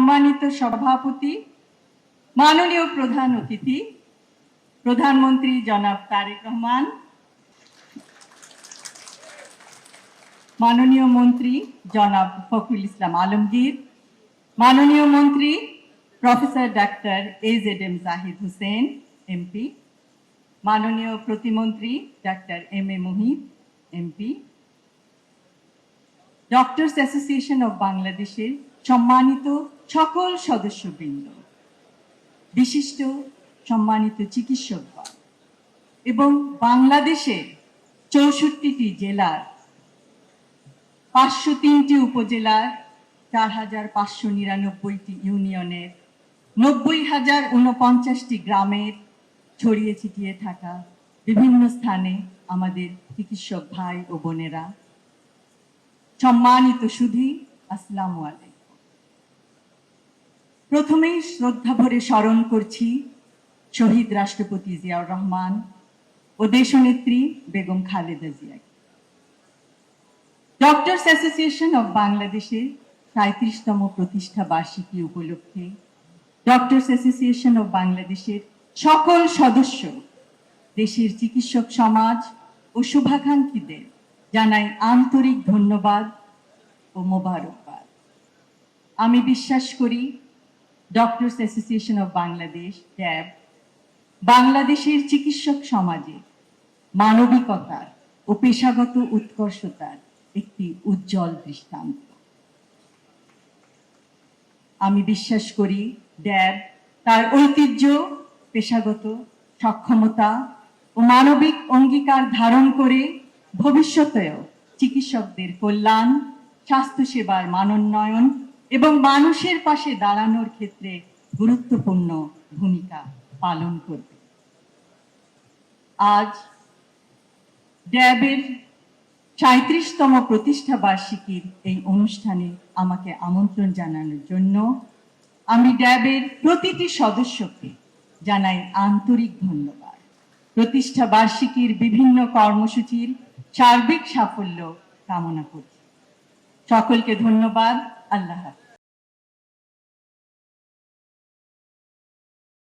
সম্মানিত সভাপতি, মাননীয় প্রধান অতিথি, প্রধানমন্ত্রী জনাব তারেক রহমান, মাননীয় মন্ত্রী জনাব ফখরুল ইসলাম আলমগীর, মাননীয় মন্ত্রী professor doctor AZM Zahid Hossain MP, মাননীয় প্রতিমন্ত্রী doctor MA Muhit MP, doctors association of বাংলাদেশের সম্মানিত সকল সদস্যবৃন্দ, বিশিষ্ট সম্মানিত চিকিৎসকগণ এবং বাংলাদেশের 64টি জেলার 503টি উপজেলার 4599টি ইউনিয়নের 90,049টি গ্রামের ছড়িয়ে ছিটিয়ে থাকা বিভিন্ন স্থানে আমাদের চিকিৎসক ভাই ও বোনেরা, সম্মানিত সুধী, আসসালামু আলাইকুম। প্রথমেই শ্রদ্ধা ভরে স্মরণ করছি শহীদ রাষ্ট্রপতি জিয়াউর রহমান ও দেশনেত্রী বেগম খালেদা জিয়াকে। ডক্টরস অ্যাসোসিয়েশন অব বাংলাদেশের 37তম প্রতিষ্ঠা বার্ষিকী উপলক্ষে ডক্টরস অ্যাসোসিয়েশন অব বাংলাদেশের সকল সদস্য, দেশের চিকিৎসক সমাজ ও শুভাকাঙ্ক্ষীদের জানাই আন্তরিক ধন্যবাদ ও মোবারকবাদ। আমি বিশ্বাস করি ডক্টরস অ্যাসোসিয়েশন অব বাংলাদেশ ড্যাব বাংলাদেশের চিকিৎসক সমাজে মানবিকতার ও পেশাগত উৎকর্ষতার একটি উজ্জ্বল দৃষ্টান্ত। আমি বিশ্বাস করি ড্যাব তার ঐতিহ্য, পেশাগত সক্ষমতা ও মানবিক অঙ্গীকার ধারণ করে ভবিষ্যতেও চিকিৎসকদের কল্যাণ, স্বাস্থ্যসেবার মানোন্নয়ন এবং মানুষের পাশে দাঁড়ানোর ক্ষেত্রে গুরুত্বপূর্ণ ভূমিকা পালন করবে। আজ ড্যাবের 37তম প্রতিষ্ঠা বার্ষিকীর এই অনুষ্ঠানে আমাকে আমন্ত্রণ জানানোর জন্য আমি ড্যাবের প্রতিটি সদস্যকে জানাই আন্তরিক ধন্যবাদ। প্রতিষ্ঠা বার্ষিকীর বিভিন্ন কর্মসূচির সার্বিক সাফল্য কামনা করছি। সকলকে ধন্যবাদ। আল্লাহ হাফেজ।